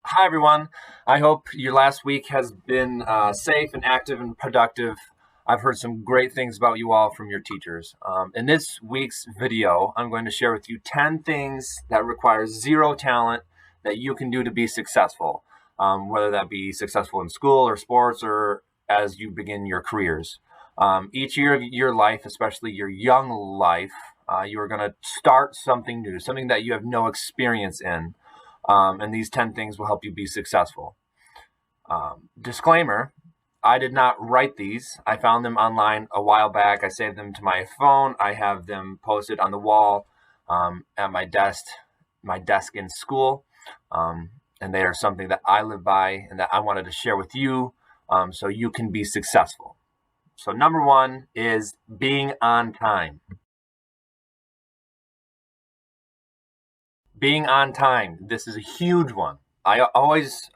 Hi, everyone. I hope your last week has been safe and active and productive. I've heard some great things about you all from your teachers. In this week's video, I'm going to share with you 10 things that require zero talent that you can do to be successful, whether that be successful in school or sports or as you begin your careers. Each year of your life, especially your young life, you are going to start something new, something that you have no experience in. And these 10 things will help you be successful. Disclaimer, I did not write these. I found them online a while back. I saved them to my phone. I have them posted on the wall at my desk in school. And they are something that I live by and that I wanted to share with you so you can be successful. So number one is being on time. Being on time. This is a huge one. I always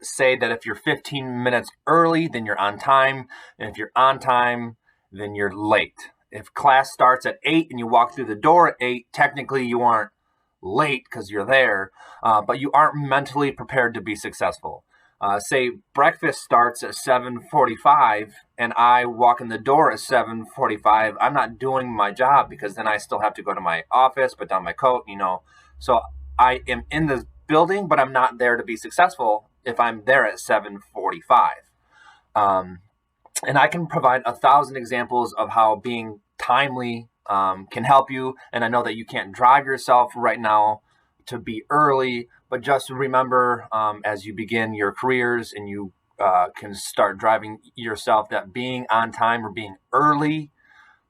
say that if you're 15 minutes early, then you're on time. And if you're on time, then you're late. If class starts at 8 and you walk through the door at 8, technically you aren't late because you're there, but you aren't mentally prepared to be successful. Say breakfast starts at 7:45 and I walk in the door at 7:45. I'm not doing my job because then I still have to go to my office, put down my coat. So I am in the building, but I'm not there to be successful if I'm there at 7:45. Um, and I can provide 1,000 examples of how being timely can help you. And I know that you can't drive yourself right now to be early, but just remember as you begin your careers and you can start driving yourself that being on time or being early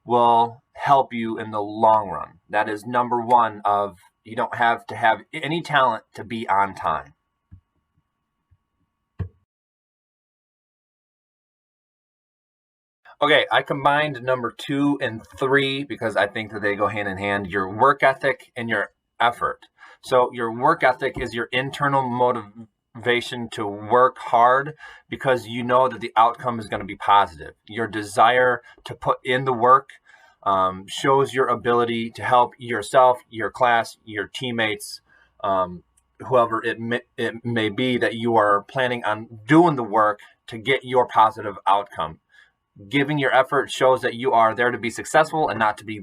will help you in the long run. That is number one of you don't have to have any talent to be on time. Okay, I combined number 2 and 3 because I think that they go hand in hand. Your work ethic and your effort. So your work ethic is your internal motivation to work hard because you know that the outcome is going to be positive. Your desire to put in the work shows your ability to help yourself, your class, your teammates, whoever it may be that you are planning on doing the work to get your positive outcome. Giving your effort shows that you are there to be successful and not to be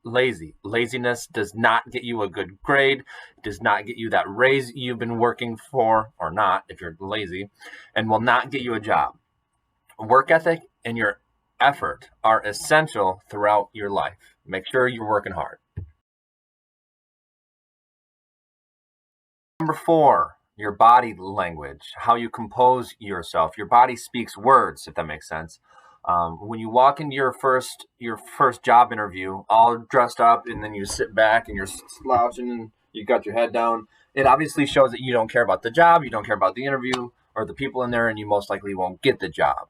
lazy. Laziness does not get you a good grade, does not get you that raise you've been working for, or not if you're lazy, and will not get you a job. Work ethic and your effort are essential throughout your life. Make sure you're working hard. Number 4, your body language, how you compose yourself. Your body speaks words, if that makes sense. When you walk into your first job interview, all dressed up, and then you sit back and you're slouching and you got your head down, it obviously shows that you don't care about the job, you don't care about the interview or the people in there, and you most likely won't get the job.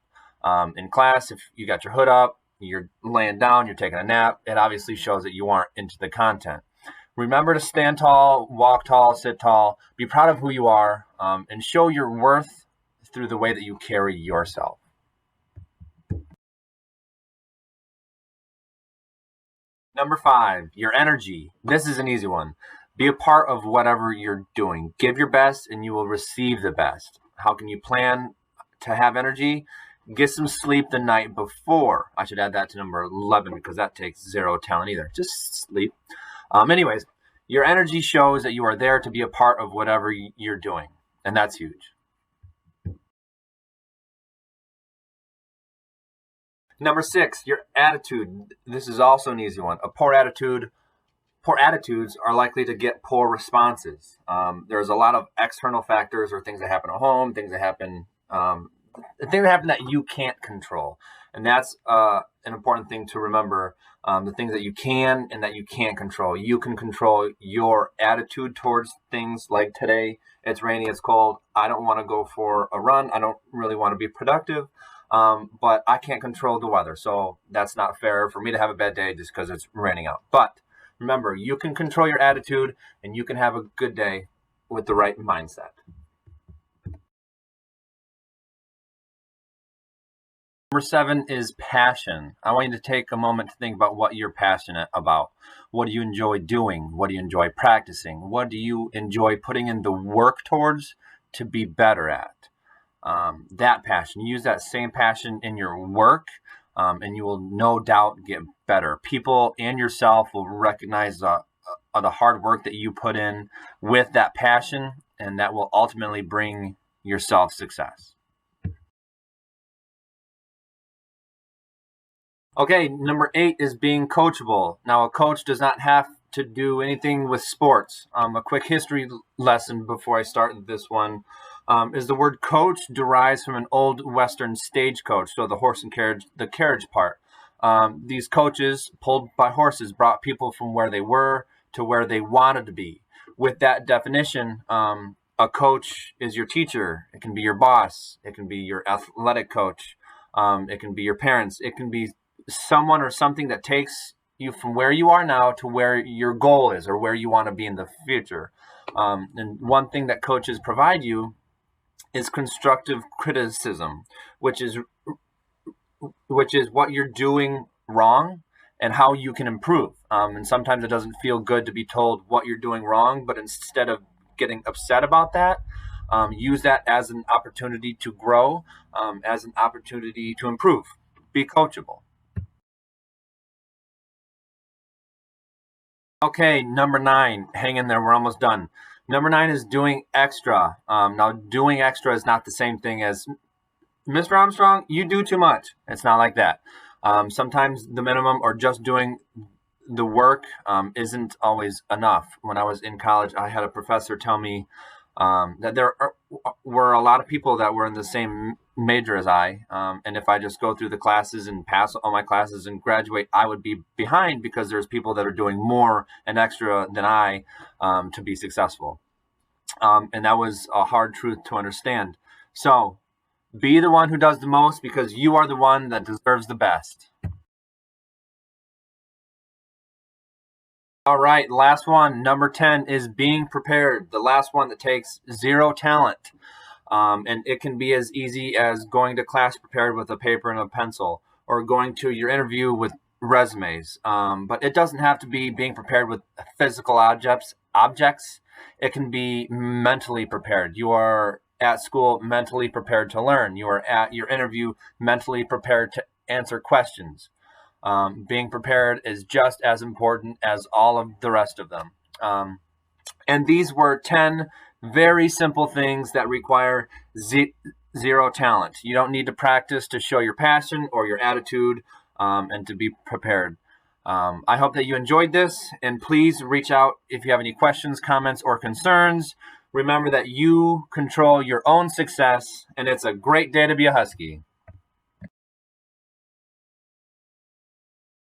In class, if you got your hood up, you're laying down, you're taking a nap, it obviously shows that you aren't into the content. Remember to stand tall, walk tall, sit tall, be proud of who you are, and show your worth through the way that you carry yourself. Number 5, your energy. This is an easy one. Be a part of whatever you're doing. Give your best and you will receive the best. How can you plan to have energy? Get some sleep the night before. I should add that to number 11 because that takes zero talent either. Just sleep. Anyways, your energy shows that you are there to be a part of whatever you're doing, and that's huge. Number 6, your attitude. This is also an easy one. A poor attitudes are likely to get poor responses. There's a lot of external factors or things that happen at home, things that happen that you can't control, and that's an important thing to remember. The things that you can and that you can't control. You can control your attitude towards things like today. It's rainy, it's cold. I don't want to go for a run. I don't really want to be productive. But I can't control the weather, so that's not fair for me to have a bad day just because it's raining out. But remember, you can control your attitude and you can have a good day with the right mindset. Number 7 is passion. I want you to take a moment to think about what you're passionate about. What do you enjoy doing? What do you enjoy practicing? What do you enjoy putting in the work towards to be better at. That passion. Use that same passion in your work, and you will no doubt get better. People and yourself will recognize the hard work that you put in with that passion, and that will ultimately bring yourself success. Okay, number 8 is being coachable. Now, a coach does not have to do anything with sports. A quick history lesson before I start this one is the word coach derives from an old Western stagecoach, so the horse and carriage, the carriage part. These coaches, pulled by horses, brought people from where they were to where they wanted to be. With that definition, a coach is your teacher. It can be your boss. It can be your athletic coach. It can be your parents. It can be someone or something that takes you from where you are now to where your goal is or where you want to be in the future. And one thing that coaches provide you is constructive criticism, which is what you're doing wrong and how you can improve. And sometimes it doesn't feel good to be told what you're doing wrong, but instead of getting upset about that, use that as an opportunity to grow, as an opportunity to improve. Be coachable. Okay, number 9, hang in there, we're almost done. Number 9 is doing extra. Now, doing extra is not the same thing as, Mr. Armstrong, you do too much. It's not like that. Sometimes the minimum or just doing the work isn't always enough. When I was in college, I had a professor tell me that were a lot of people that were in the same major as I, and if I just go through the classes and pass all my classes and graduate, I would be behind because there's people that are doing more and extra than I to be successful. And that was a hard truth to understand. So be the one who does the most because you are the one that deserves the best. All right, last one, number 10 is being prepared. The last one that takes zero talent. And it can be as easy as going to class prepared with a paper and a pencil or going to your interview with resumes. But it doesn't have to be being prepared with physical objects. It can be mentally prepared. You are at school mentally prepared to learn. You are at your interview mentally prepared to answer questions. Being prepared is just as important as all of the rest of them. And these were 10 very simple things that require zero talent. You don't need to practice to show your passion or your attitude and to be prepared. I hope that you enjoyed this, and please reach out if you have any questions, comments, or concerns. Remember that you control your own success, and it's a great day to be a Husky.